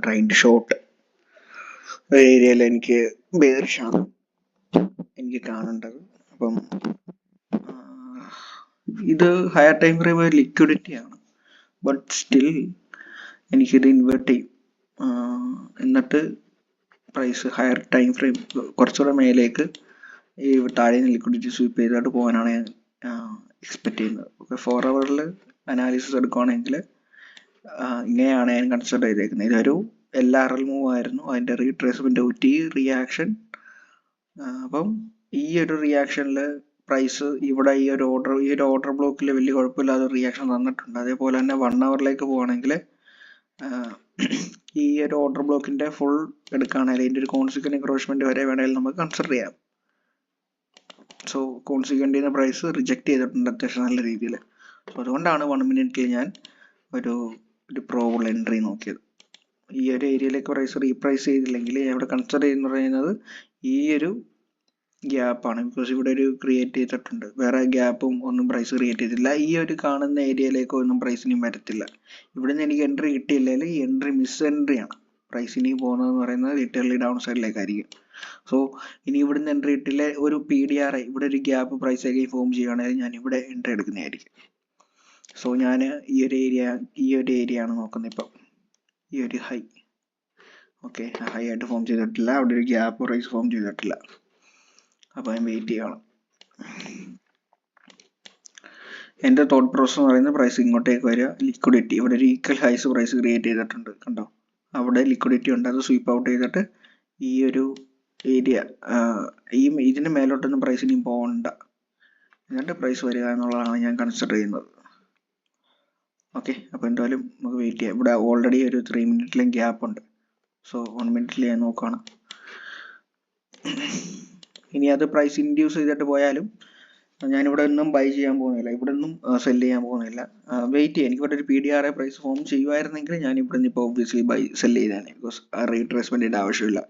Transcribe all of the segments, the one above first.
trying to short ഏരിയയിൽ എനിക്ക് bearish ആണ് എനിക്ക് കാണേണ്ടത്. അപ്പം ഇത് ഹയർ ടൈം ഫ്രെയിം ലിക്വിഡിറ്റി ആണ്, ബട്ട് സ്റ്റിൽ എനിക്കിത് ഇൻവേർട്ട് ചെയ്യും. എന്നിട്ട് പ്രൈസ് ഹയർ ടൈം ഫ്രെയിം കുറച്ചുകൂടെ മേലേക്ക് ഈ താഴെ ലിക്വിഡിറ്റി സ്വീപ്പ് ചെയ്തിട്ട് പോകാനാണ് ഞാൻ എക്സ്പെക്ട് ചെയ്യുന്നത്. ഓക്കെ, 4 ഹവറിൽ അനാലിസിസ് എടുക്കുകയാണെങ്കിൽ ഇങ്ങനെയാണ് ഞാൻ കൺസിഡർ ചെയ്തേക്കുന്നത്. ഇതൊരു LRL മൂവ് ആയിരുന്നു, അതിൻ്റെ റീട്രേസ്മെന്റ് ഊറ്റി റിയാക്ഷൻ. അപ്പം ഈ ഒരു റിയാക്ഷനിൽ പ്രൈസ് ഇവിടെ ഈ ഒരു ഓർഡർ ബ്ലോക്കിൽ വലിയ കുഴപ്പമില്ലാതെ റിയാക്ഷൻ തന്നിട്ടുണ്ട്. അതേപോലെ തന്നെ 1 ഹവറിലേക്ക് പോവുകയാണെങ്കിൽ ഈ ഒരു ഓർഡർ ബ്ലോക്കിന്റെ ഫുൾ എടുക്കുകയാണെങ്കിൽ ഇതിൻ്റെ ഒരു കോൺസിക്വന്റ് എൻക്രോച്ച്മെന്റ് വരെ വേണമെങ്കിൽ നമുക്ക് കൺസിഡർ ചെയ്യാം. സോ കോൺസിക്വന്റിന് പ്രൈസ് റിജക്ട് ചെയ്തിട്ടുണ്ട് അത്യാവശ്യം നല്ല രീതിയിൽ. സോ അതുകൊണ്ടാണ് 1 മിനിറ്റിൽ ഞാൻ ഒരു പ്രോബിൾ എൻട്രി നോക്കിയത്. ഈ ഒരു ഏരിയയിലേക്ക് പ്രൈസ് റീപ്രൈസ് ചെയ്തില്ലെങ്കിൽ ഇവിടെ കൺസിഡർ ചെയ്യുന്ന പറയുന്നത് ഈ ഒരു ഗ്യാപ്പാണ്. ബിക്കോസ് ഇവിടെ ഒരു ക്രിയേറ്റ് ചെയ്തിട്ടുണ്ട്, വേറെ ഗ്യാപ്പും ഒന്നും പ്രൈസ് ക്രിയേറ്റ് ചെയ്തില്ല. ഈ ഒരു കാണുന്ന ഏരിയയിലേക്ക് ഒന്നും പ്രൈസിനും വരത്തില്ല. ഇവിടെ നിന്ന് എനിക്ക് എൻട്രി കിട്ടിയില്ലെങ്കിൽ ഈ എൻട്രി മിസ് എൻട്രി ആണ്. പ്രൈസ് ഇനി പോകുന്നതെന്ന് പറയുന്നത് ലിറ്ററലി ഡൗൺ സൈഡിലേക്കായിരിക്കും. സോ ഇനി ഇവിടുന്ന് എൻട്രി കിട്ടില്ല, ഒരു PDRI ഇവിടെ ഒരു ഗ്യാപ്പ് പ്രൈസ് ആയി ഫോം ചെയ്യുകയാണെങ്കിൽ ഞാൻ ഇവിടെ എൻട്രി എടുക്കുന്നതായിരിക്കും. സോ ഞാൻ ഈ ഒരു ഏരിയ ആണ് നോക്കുന്നത്. ഇപ്പം ഈ ഒരു ഹൈ, ഓക്കെ, ഹൈ ആയിട്ട് ഫോം ചെയ്തിട്ടില്ല, അവിടെ ഒരു ഗ്യാപ്പ് പ്രൈസ് ഫോം ചെയ്തിട്ടില്ല. അപ്പോൾ ഞാൻ വെയിറ്റ് ചെയ്യണം. എൻ്റെ തോട്ട് പ്രോസസ് എന്ന് പറയുന്നത് പ്രൈസ് ഇങ്ങോട്ടേക്ക് വരിക, ലിക്വിഡിറ്റി ഇവിടെ ഒരു ഈക്വൽ ഹൈസ് പ്രൈസ് ക്രിയേറ്റ് ചെയ്തിട്ടുണ്ട്, കണ്ടോ, അവിടെ ലിക്വിഡിറ്റി ഉണ്ട്, അത് സ്വീപ്പ് ഔട്ട് ചെയ്തിട്ട് ഈ ഒരു ഏരിയ ഇതിന് മേലോട്ടൊന്നും പ്രൈസ് ഇനിയും പോകണ്ട, എന്നിട്ട് പ്രൈസ് വരിക എന്നുള്ളതാണ് ഞാൻ കൺസിഡർ ചെയ്യുന്നത്. ഓക്കെ, അപ്പോൾ എന്തായാലും നമുക്ക് വെയിറ്റ് ചെയ്യാം. ഇവിടെ ഓൾറെഡി ഒരു 3 മിനിറ്റിലും ഗ്യാപ്പ് ഉണ്ട്. സോ 1 മിനിറ്റിൽ ഞാൻ നോക്കുകയാണ്. ഇനി അത് പ്രൈസ് ഇൻഡ്യൂസ് ചെയ്തിട്ട് പോയാലും ഞാനിവിടെ ഒന്നും ബൈ ചെയ്യാൻ പോകുന്നില്ല, ഇവിടെ ഒന്നും സെൽ ചെയ്യാൻ പോകുന്നില്ല. വെയിറ്റ് ചെയ്യാം. എനിക്ക് ഇവിടെ ഒരു PDRI പ്രൈസ് ഫോം ചെയ്യുമായിരുന്നെങ്കിൽ ഞാൻ ഇവിടെ നിന്ന് ഇപ്പോൾ ഒബ്വിയസ്ലി സെൽ ചെയ്തേനെ. ബിക്കോസ് ആ റീട്രേസ്മെൻറ്റിൻ്റെ ആവശ്യമില്ല.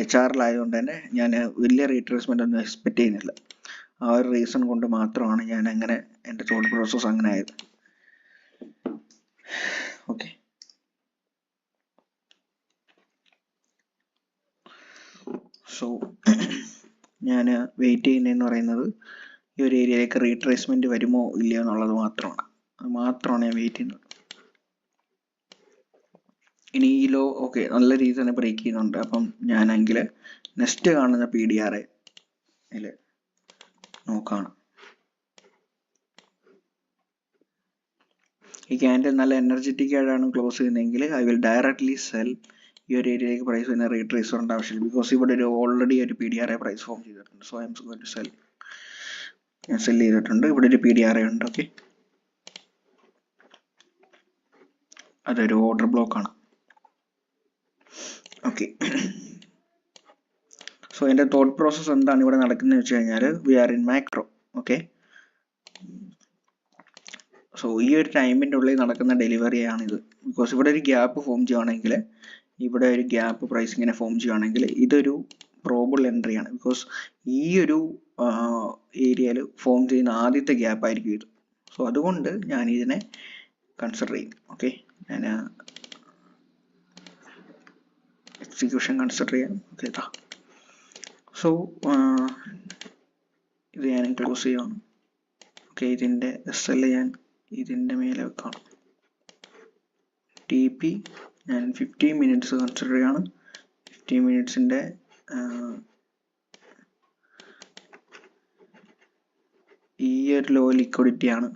HR-ലായതുകൊണ്ട് തന്നെ ഞാൻ വലിയ റീട്രേസ്മെൻ്റ് ഒന്നും എക്സ്പെക്ട് ചെയ്യുന്നില്ല. ആ ഒരു റീസൺ കൊണ്ട് മാത്രമാണ് ഞാൻ അങ്ങനെ എൻ്റെ തോട്ട് പ്രോസസ് അങ്ങനെ ആയത്. ഓക്കെ, സോ ഞാൻ വെയിറ്റ് ചെയ്യുന്നതെന്ന് പറയുന്നത് ഈ ഒരു ഏരിയയിലേക്ക് റീട്രേസ്മെന്റ് വരുമോ ഇല്ലയോ എന്നുള്ളത് മാത്രമാണ്. അത് മാത്രമാണ് ഞാൻ വെയിറ്റ് ചെയ്യുന്നത്. ഇനി ഈ ലോ ഓക്കെ നല്ല രീതിയിൽ തന്നെ ബ്രേക്ക് ചെയ്യുന്നുണ്ട്. അപ്പം ഞാനെങ്കിൽ നെക്സ്റ്റ് കാണുന്ന PDRI നോക്കാണ്. ഈ ക്യാൻഡിൽ നല്ല എനർജറ്റിക് ആയിട്ടാണ് ക്ലോസ് ചെയ്യുന്നതെങ്കിൽ ഐ വിൽ ഡയറക്ട്ലി സെൽ. ഈ ഒരു ഏരിയയിലേക്ക് പ്രൈസ് തന്നെ റീട്രേസ് ചെയ്യേണ്ട ആവശ്യമില്ല, ബിക്കോസ് ഇവിടെ ഒരു ഓൾറെഡി ഒരു PDRI പ്രൈസ് ഫോം ചെയ്തിട്ടുണ്ട്. So I am going to sell. ഞാൻ സെൽ ചെയ്തിട്ടുണ്ട്. ഇവിടെ ഒരു PDRI ഉണ്ട്. ഓക്കെ, അതൊരു ഓർഡർ ബ്ലോക്ക് ആണ്. ഓക്കെ, സോ എൻ്റെ തോട്ട് പ്രോസസ് എന്താണ് ഇവിടെ നടക്കുന്നത് വെച്ച് കഴിഞ്ഞാൽ we are in macro. Okay, so ഈ ഒരു ടൈമിൻ്റെ ഉള്ളിൽ നടക്കുന്ന ഡെലിവറിയാണിത്. ബിക്കോസ് ഇവിടെ ഒരു ഗ്യാപ്പ് ഫോം ചെയ്യുകയാണെങ്കിൽ ഇവിടെ ഒരു ഗ്യാപ്പ് പ്രൈസ് ഇങ്ങനെ ഫോം ചെയ്യുകയാണെങ്കിൽ ഇതൊരു പ്രോബിൾ എൻട്രി ആണ്. ബിക്കോസ് ഈ ഒരു ഏരിയയിൽ ഫോം ചെയ്യുന്ന ആദ്യത്തെ ഗ്യാപ്പ് ആയിരിക്കും ഇത്. സോ അതുകൊണ്ട് ഞാൻ ഇതിനെ കൺസിഡർ ചെയ്യും. ഓക്കെ, ഞാൻ എക്സിക്യൂഷൻ കൺസിഡർ ചെയ്യാം. ഓക്കെ, സോ ഇത് ഞാൻ ക്ലോസ് ചെയ്യുകയാണ്. ഓക്കെ, ഇതിൻ്റെ SL ഞാൻ ഇതിൻ്റെ മേലെ വെക്കണം. TP ഞാൻ 15 മിനിറ്റ്സ് കൺസിഡർ ചെയ്യാണ്. 15 മിനിറ്റ്സിൻ്റെ ഈ ഒരു ലോ ലിക്വിഡിറ്റി ആണ്.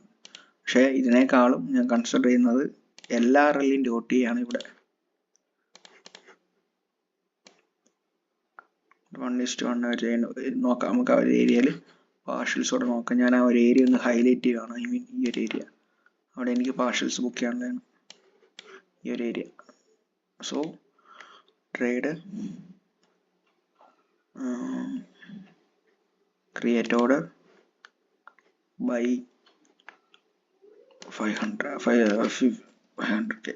പക്ഷേ ഇതിനേക്കാളും ഞാൻ കൺസിഡർ ചെയ്യുന്നത് LRLൻ്റെ OT ആണ്. ഇവിടെ 1:1 നോക്കാം. നമുക്ക് ആ ഒരു ഏരിയയിൽ പാർഷ്യൽസോടെ നോക്കാം. ഞാൻ ആ ഒരു ഏരിയ ഒന്ന് ഹൈലൈറ്റ് ചെയ്യുകയാണ്. ഐ മീൻ ഈ ഒരു ഏരിയ, അവിടെ എനിക്ക് പാർഷ്യൽസ് ബുക്ക് ചെയ്യാനുള്ളതാണ് ഈ ഒരു area. So trade create order by 500K.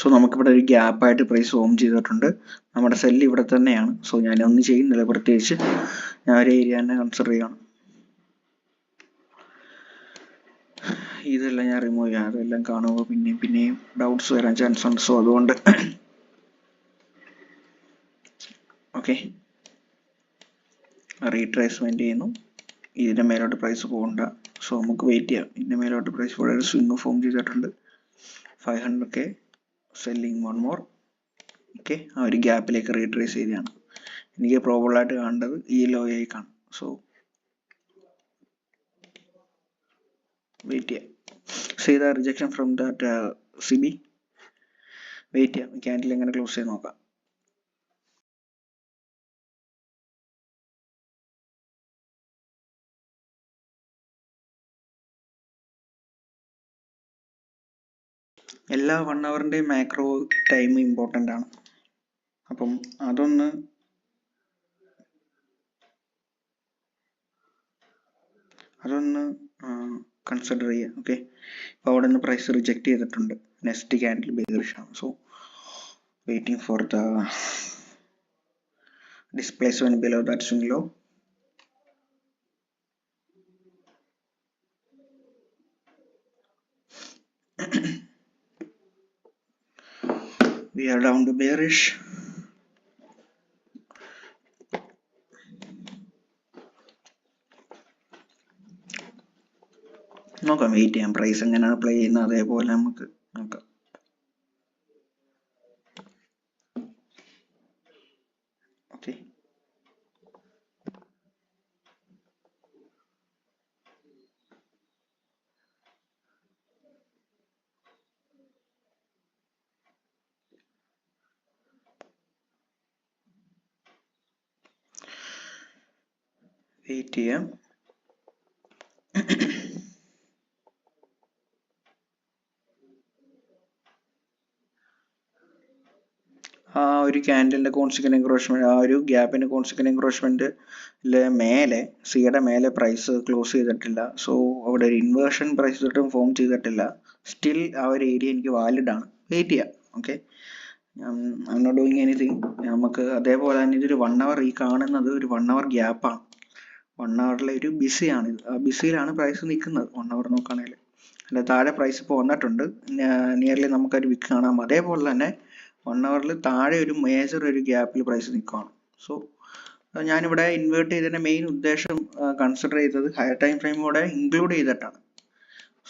So നമുക്കിവിടെ ഒരു ഗ്യാപ്പായിട്ട് പ്രൈസ് ഫോം ചെയ്തിട്ടുണ്ട്. നമ്മുടെ സെല്ല് ഇവിടെ തന്നെയാണ്. സോ ഞാനൊന്നും ചെയ്യുന്നില്ല പ്രത്യേകിച്ച്, ഞാൻ ഒരു ഏരിയ തന്നെ കൺസിഡർ ചെയ്യണം. ഇതെല്ലാം ഞാൻ റിമൂവ് ചെയ്യാം. അതെല്ലാം കാണുമ്പോൾ പിന്നെയും ഡൗട്ട്സ് വരാൻ ചാൻസ് ഉണ്ട്. സോ അതുകൊണ്ട് ഓക്കെ, റീട്രേസ്മെൻറ്റ് ചെയ്യുന്നു. ഇതിൻ്റെ മേലോട്ട് പ്രൈസ് പോകണ്ട. സോ നമുക്ക് വെയിറ്റ് ചെയ്യാം. ഇതിൻ്റെ മേലോട്ട് പ്രൈസ് ഇവിടെ ഒരു സ്വിങ് ഫോം ചെയ്തിട്ടുണ്ട്. 500K selling one more. Okay, ആ ഒരു ഗ്യാപ്പിലേക്ക് റീട്രേസ് ചെയ്തതാണ്. എനിക്ക് പ്രോബബിളായിട്ട് കാണേണ്ടത് ഈ ലോയിലേക്കാണ്. സോ വെയിറ്റ് ചെയ്യാം. See the rejection from that CB. Wait ചെയ്യാം. ക്യാൻഡിൽ എങ്ങനെ ക്ലോസ് ചെയ്ത് നോക്കാം. എല്ലാ 1 ഹവറിൻ്റെയും മാക്രോ ടൈം ഇമ്പോർട്ടൻ്റ് ആണ്. അപ്പം അതൊന്ന് കൺസിഡർ ചെയ്യുക. ഓക്കെ, അപ്പോൾ അവിടെ നിന്ന് പ്രൈസ് റിജക്റ്റ് ചെയ്തിട്ടുണ്ട്. നെക്സ്റ്റ് ക്യാൻഡിൽ ബെയറിഷ് ആണ്. So waiting for the displacement below that swing low. We are down to bearish. നോക്കാം, വെയിറ്റ് ചെയ്യാം. പ്രൈസ് എങ്ങനെയാണ് പ്ലേ ചെയ്യുന്നത് അതേപോലെ നമുക്ക് നോക്കാം. ഓക്കെ, വെയിറ്റ് ചെയ്യാം. ആ ഒരു ക്യാൻഡലിൻ്റെ കോൺസിക്വൻ്റ് എൻക്രോച്ച്മെൻറ്റ്, ആ ഒരു ഗ്യാപ്പിൻ്റെ കോൺസിക്വൻ്റ് എൻക്രോച്ച്മെൻറ്റിലെ മേലെ, സിയുടെ മേലെ പ്രൈസ് ക്ലോസ് ചെയ്തിട്ടില്ല. സോ അവിടെ ഒരു ഇൻവേർഷൻ പ്രൈസ് തൊട്ടും ഫോം ചെയ്തിട്ടില്ല. സ്റ്റിൽ ആ ഒരു ഏരിയ എനിക്ക് വാലിഡ് ആണ്. വെയിറ്റ് ചെയ്യാം. Okay, I not doing anything. നമുക്ക് അതേപോലെ തന്നെ ഇതൊരു 1 അവർ, ഈ കാണുന്നത് ഒരു 1 അവർ ഗ്യാപ്പാണ്. 1 അവറിലെ ഒരു ബിസിയാണ്. ആ ബിസിയിലാണ് പ്രൈസ് നിൽക്കുന്നത് 1 അവർ നോക്കുകയാണെങ്കിൽ. അല്ല, താഴെ പ്രൈസ് ഇപ്പോൾ വന്നിട്ടുണ്ട്. നിയർലി നമുക്കൊരു വിക്ക് കാണാം. അതേപോലെ തന്നെ 1 അവറിൽ താഴെ ഒരു മേജർ ഒരു ഗ്യാപ്പിൽ പ്രൈസ് നിൽക്കുകയാണ്. സോ ഞാനിവിടെ ഇൻവേർട്ട് ചെയ്തതിൻ്റെ മെയിൻ ഉദ്ദേശം കൺസിഡർ ചെയ്തത് ഹയർ ടൈം ഫ്രെയിം കൂടെ ഇൻക്ലൂഡ് ചെയ്തിട്ടാണ്.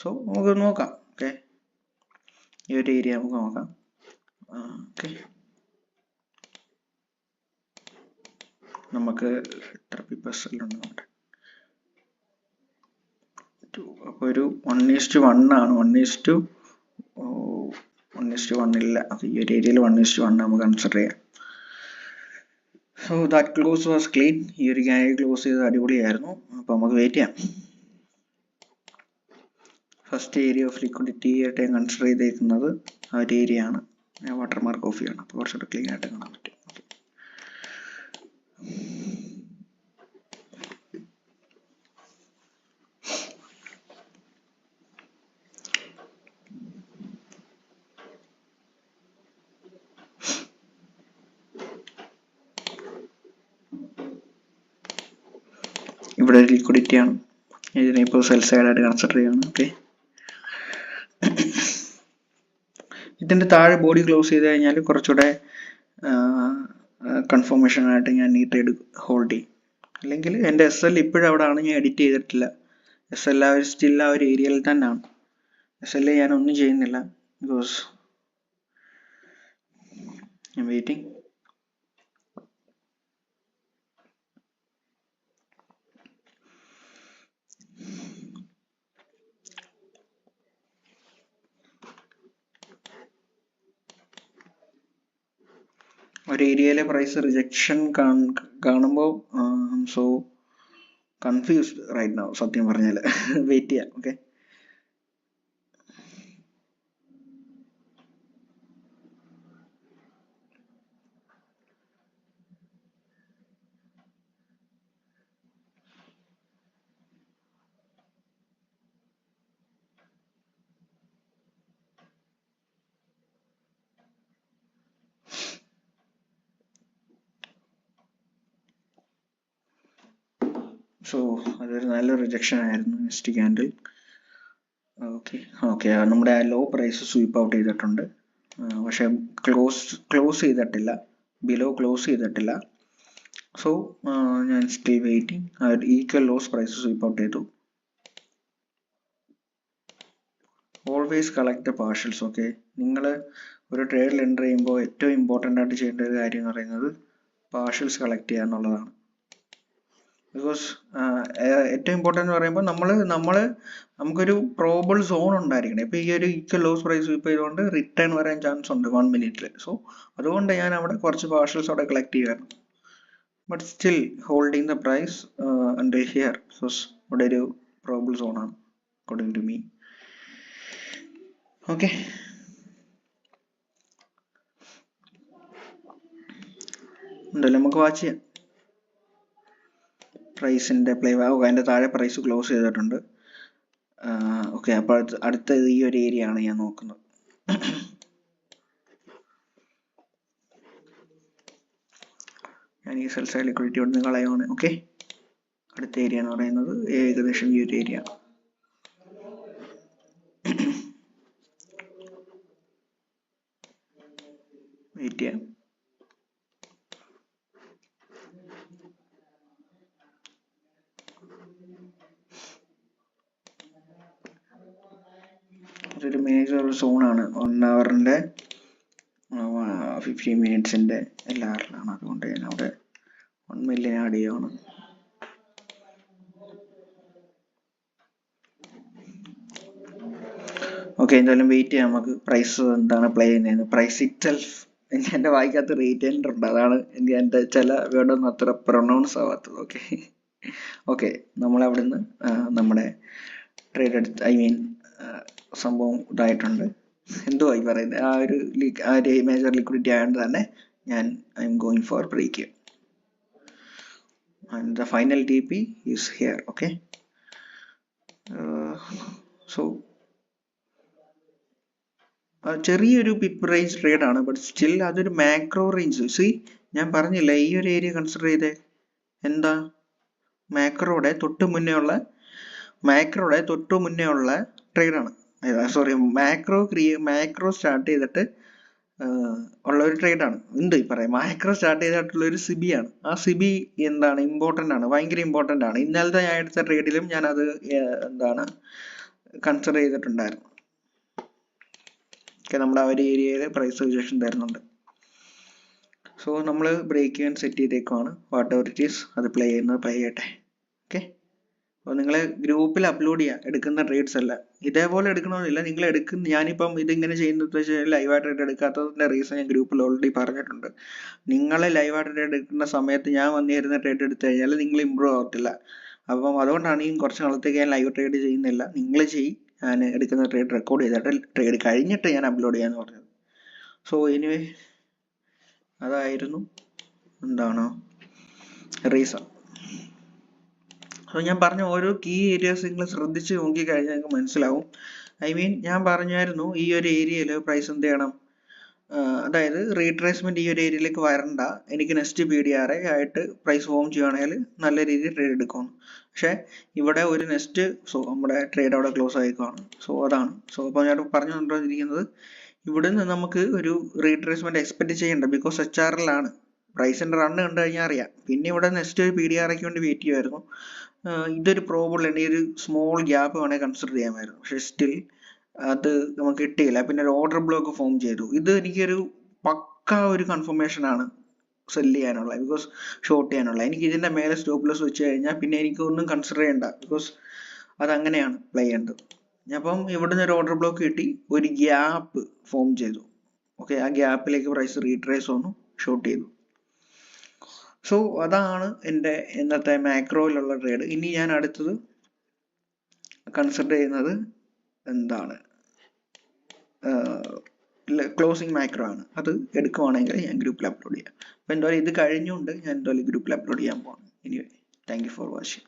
സോ നമുക്ക് നോക്കാം. ഓക്കെ, ഈ ഒരു ഏരിയ നമുക്ക് നോക്കാം. ഓക്കെ, നമുക്ക് എത്ര പിപ്പേഴ്സെല്ലാം ഉണ്ട്. അപ്പോൾ ഒരു 1:1 ആണ്. 1:1 ഇല്ല. അപ്പോൾ ഈ ഒരു ഏരിയയിൽ 1:1 നമുക്ക് കൺസിഡർ ചെയ്യാം. So that close was clean. ഈ ഒരു ക്യാൻഡിൽ ക്ലോസ് ചെയ്ത് അടിപൊളിയായിരുന്നു. അപ്പോൾ നമുക്ക് വെയിറ്റ് ചെയ്യാം. ഫസ്റ്റ് ഏരിയ ഓഫ് ലിക്വിഡിറ്റി ആയിട്ട് ഞാൻ കൺസിഡർ ചെയ്തേക്കുന്നത് ആ ഒരു ഏരിയ ആണ്. ഞാൻ വാട്ടർമാർക്ക് ഓഫ് ചെയ്യണം. അപ്പോൾ കുറച്ചുകൂടെ ക്ലീൻ ആയിട്ട് കാണാൻ പറ്റും. ഇവിടെ ഒരു ലിക്വിഡിറ്റി ആണ്. ഇതിനെ ഇപ്പോൾ സെൽ സൈഡായിട്ട് കൺസിഡർ ചെയ്യണം. ഓക്കെ, ഇതിൻ്റെ താഴെ ബോഡി ക്ലോസ് ചെയ്ത് കഴിഞ്ഞാൽ കുറച്ചുകൂടെ കൺഫർമേഷൻ ആയിട്ട് ഞാൻ ഈ ട്രേഡ് ഹോൾഡ് ചെയ്യും. അല്ലെങ്കിൽ എൻ്റെ SL ഇപ്പോഴും അവിടെ ആണ്. ഞാൻ എഡിറ്റ് ചെയ്തിട്ടില്ല. SL ആ ഒരു സ്റ്റിൽ ആ ഒരു ഏരിയയിൽ തന്നെയാണ്. SL ഞാൻ ഒന്നും ചെയ്യുന്നില്ല. ബിക്കോസ് ഞാൻ വെയിറ്റിംഗ്. ഒരു ഏരിയയിലെ പ്രൈസ് റിജക്ഷൻ കാണുമ്പോൾ സോ കൺഫ്യൂസ്ഡ് റൈറ്റ് നൗ, സത്യം പറഞ്ഞാൽ. വെയിറ്റ് ചെയ്യാം. ഓക്കെ, സോ അതൊരു നല്ല റിജക്ഷൻ ആയിരുന്നു നെക്സ്റ്റ് ക്യാൻഡിൽ. ഓക്കെ നമ്മുടെ ആ ലോ പ്രൈസ് സ്വീപ്പ് ഔട്ട് ചെയ്തിട്ടുണ്ട്. പക്ഷെ ക്ലോസ് ചെയ്തിട്ടില്ല, ബിലോ ക്ലോസ് ചെയ്തിട്ടില്ല. സോ ഞാൻ still waiting. Equal lows price sweep out ചെയ്തു. Always collect the partials. Okay, നിങ്ങൾ ഒരു ട്രേഡിൽ എൻ്റർ ചെയ്യുമ്പോൾ ഏറ്റവും ഇമ്പോർട്ടൻ്റ് ആയിട്ട് ചെയ്യേണ്ട ഒരു കാര്യം എന്ന് പറയുന്നത് പാർഷ്യൽസ് കളക്ട് ചെയ്യുക എന്നുള്ളതാണ്. ബിക്കോസ് ഏറ്റവും ഇമ്പോർട്ടൻ്റ് എന്ന് പറയുമ്പോൾ നമുക്കൊരു പ്രോബിൾ സോൺ ഉണ്ടായിരിക്കണം. ഇപ്പോൾ ഈ ഒരു ഈക്വൽ ലോസ് പ്രൈസ് സ്വീപ്പ് ചെയ്തുകൊണ്ട് റിട്ടേൺ വരാൻ ചാൻസ് ഉണ്ട് 1 മിനിറ്റിൽ. സോ അതുകൊണ്ട് ഞാൻ അവിടെ കുറച്ച് പാർഷ്യൽസ് അവിടെ കളക്ട് ചെയ്യുകയാണ്. But still holding the price until here. Because ഇവിടെ ഒരു പ്രോബിൾ സോണാണ് അക്കോർഡിംഗ് ടു മീ. ഓക്കെ, എന്തായാലും നമുക്ക് വാച്ച് ചെയ്യാം. പ്രൈസിൻ്റെ പ്ലേ അതിൻ്റെ താഴെ പ്രൈസ് ക്ലോസ് ചെയ്തിട്ടുണ്ട്. ഓക്കെ, അപ്പോൾ അടുത്തത് ഈ ഒരു ഏരിയ ആണ് ഞാൻ നോക്കുന്നത്. ഞാൻ ഈ സെൽ സൈഡ് ലിക്വിഡിറ്റി ഇവിടെ നിന്ന് കളയുവാണ്. ഓക്കെ, അടുത്ത ഏരിയ എന്ന് പറയുന്നത് ഏകദേശം ഈ ഒരു ഏരിയ ആണ്. വെയിറ്റ് ചെയ്യാം. ഇതൊരു മേജർ സോണാണ്. 1 ഹവറിൻ്റെ 15 മിനിറ്റ്സിൻ്റെ എല്ലാവരിലാണ്. അതുകൊണ്ട് ഞാൻ അവിടെ 1 മില്യൺ ആഡ് ചെയ്യുകയാണ്. ഓക്കെ, എന്തായാലും വെയിറ്റ് ചെയ്യാം നമുക്ക് പ്രൈസ് എന്താണ് പ്ലേ ചെയ്യുന്നതെന്ന്. പ്രൈസ് ഇറ്റ് സെൽഫ് എൻ്റെ വായിക്കാത്ത റേറ്റ് എൻ്റർ ഉണ്ട്, അതാണ് എനിക്ക് എൻ്റെ ചില വേർഡൊന്നും അത്ര പ്രൊനൗൺസ് ആവാത്തത്. ഓക്കെ, നമ്മളവിടെ നിന്ന് നമ്മുടെ ട്രേഡ് എടുത്ത് സംഭവം ഇതായിട്ടുണ്ട്. എന്തുവായി പറയുന്നത്, ആ ഒരു മേജർ ലിക്വിഡിറ്റി ആയതുകൊണ്ട് തന്നെ I am going for break. And the final TP is here. Okay, so ചെറിയൊരു പിപ്പ് റേഞ്ച് ട്രേഡ് ആണ്. ബട്ട് സ്റ്റിൽ അതൊരു മാക്രോ റേഞ്ച്. ഞാൻ പറഞ്ഞില്ല ഈ ഒരു ഏരിയ കൺസിഡർ ചെയ്തേ. എന്താ, മാക്രോയുടെ തൊട്ട് മുന്നേ ഉള്ള ട്രേഡാണ്. സോറി, മാക്രോ സ്റ്റാർട്ട് ചെയ്തിട്ട് ഉള്ള ഒരു ട്രേഡാണ്. എന്ത് പറയാം, മാക്രോ സ്റ്റാർട്ട് ചെയ്തിട്ടുള്ള ഒരു സിബിയാണ്. ആ സിബി എന്താണ് ഇമ്പോർട്ടൻ്റ് ആണ്, ഭയങ്കര ഇമ്പോർട്ടൻ്റ് ആണ്. ഇന്നലത്തെ ഞാൻ എടുത്ത ട്രേഡിലും ഞാനത് കൺസിഡർ ചെയ്തിട്ടുണ്ടായിരുന്നു. നമ്മുടെ ആ ഒരു ഏരിയയിൽ പ്രൈസ് റിജക്ഷൻ തരുന്നുണ്ട്. സോ നമ്മൾ ബ്രേക്ക് ചെയ്യാൻ സെറ്റ് ചെയ്തേക്കുവാണ്. വാട്ട് എവർ ഇറ്റ് ഈസ് അത് പ്ലേ ചെയ്യട്ടെ. ഓക്കെ, അപ്പോൾ നിങ്ങൾ ഗ്രൂപ്പിൽ അപ്ലോഡ് ചെയ്യുക എടുക്കുന്ന ട്രേഡ്സ് എല്ലാം. ഇതേപോലെ എടുക്കണമെന്നില്ല, നിങ്ങൾ ഞാനിപ്പം ഇതിങ്ങനെ ചെയ്യുന്നത് വെച്ചാൽ ലൈവായിട്ട് ട്രേഡ് എടുക്കാത്തതിൻ്റെ റീസൺ ഞാൻ ഗ്രൂപ്പിൽ ഓൾറെഡി പറഞ്ഞിട്ടുണ്ട്. നിങ്ങൾ ലൈവായിട്ട് ട്രേഡ് എടുക്കുന്ന സമയത്ത് ഞാൻ വന്നിരുന്ന ട്രേഡ് എടുത്തു കഴിഞ്ഞാൽ നിങ്ങൾ ഇമ്പ്രൂവ് ആവത്തില്ല. അപ്പം അതുകൊണ്ടാണ് ഈ കുറച്ച് നാളത്തേക്ക് ഞാൻ ലൈവ് ട്രേഡ് ചെയ്യുന്നില്ല. നിങ്ങൾ ഞാൻ എടുക്കുന്ന ട്രേഡ് റെക്കോർഡ് ചെയ്തിട്ട് ട്രേഡ് കഴിഞ്ഞിട്ട് ഞാൻ അപ്ലോഡ് ചെയ്യാന്ന് പറഞ്ഞത്. സോ എനിവേ അതായിരുന്നു റീസൺ. സോ ഞാൻ പറഞ്ഞ ഓരോ കീ ഏരിയാസ് നിങ്ങൾ ശ്രദ്ധിച്ച് നോക്കിക്കഴിഞ്ഞാൽ നിങ്ങൾക്ക് മനസ്സിലാവും. ഞാൻ പറഞ്ഞായിരുന്നു ഈ ഒരു ഏരിയയിൽ പ്രൈസ് എന്ത് ചെയ്യണം, അതായത് റീട്രേസ്മെന്റ് ഈ ഒരു ഏരിയയിലേക്ക് വരണ്ട, എനിക്ക് നെക്സ്റ്റ് PDR ആയിട്ട് പ്രൈസ് ഫോം ചെയ്യുകയാണെങ്കിൽ നല്ല രീതിയിൽ ട്രേഡ് എടുക്കും. പക്ഷെ ഇവിടെ ഒരു നെക്സ്റ്റ് നമ്മുടെ ട്രേഡ് അവിടെ ക്ലോസ് ആയിക്കാണ്. അതാണ്. അപ്പോൾ ഞാൻ പറഞ്ഞുകൊണ്ടിരിക്കുന്നത് ഇവിടുന്ന് നമുക്ക് ഒരു റീട്രേസ്മെന്റ് എക്സ്പെക്ട് ചെയ്യണ്ട. ബിക്കോസ് HRലാണ് പ്രൈസിന്റെ റണ്ണ് കണ്ടു കഴിഞ്ഞാൽ അറിയാം. പിന്നെ ഇവിടെ നെക്സ്റ്റ് PDRക്ക് വേണ്ടി വെയിറ്റ് ചെയ്യുമായിരുന്നു. ഇതൊരു പ്രോബിൾ ഈ ഒരു സ്മോൾ ഗ്യാപ്പ് വേണമെങ്കിൽ കൺസിഡർ ചെയ്യാമായിരുന്നു. പക്ഷെ സ്റ്റിൽ അത് നമുക്ക് കിട്ടിയില്ല. പിന്നെ ഒരു ഓർഡർ ബ്ലോക്ക് ഫോം ചെയ്തു. ഇത് എനിക്കൊരു പക്ക ഒരു കൺഫർമേഷൻ ആണ് സെല് ചെയ്യാനുള്ള, ബിക്കോസ് ഷോർട്ട് ചെയ്യാനുള്ള. എനിക്ക് ഇതിന്റെ മേലെ സ്റ്റോപ്പ് ലോസ് വെച്ച് കഴിഞ്ഞാൽ പിന്നെ എനിക്കൊന്നും കൺസിഡർ ചെയ്യണ്ട, ബിക്കോസ് അതങ്ങനെയാണ് പ്ലേ ചെയ്യേണ്ടത്. അപ്പം ഇവിടുന്ന് ഒരു ഓർഡർ ബ്ലോക്ക് കിട്ടി, ഒരു ഗ്യാപ്പ് ഫോം ചെയ്തു. ഓക്കെ, ആ ഗ്യാപ്പിലേക്ക് പ്രൈസ് റീട്രേസ് വന്നു, ഷോർട്ട് ചെയ്തു. സോ അതാണ് എൻ്റെ ഇന്നത്തെ മാക്രോയിലുള്ള ട്രേഡ്. ഇനി ഞാൻ അടുത്തത് കൺസിഡർ ചെയ്യുന്നത് ക്ലോസിംഗ് മാക്രോ ആണ്. അത് എടുക്കുവാണെങ്കിൽ ഞാൻ ഗ്രൂപ്പിൽ അപ്ലോഡ് ചെയ്യാം. അപ്പോൾ എന്തായാലും ഇത് കഴിഞ്ഞുകൊണ്ട് ഞാൻ എന്തായാലും ഗ്രൂപ്പിൽ അപ്ലോഡ് ചെയ്യാൻ പോവാണ്. Anyway, thank you for watching.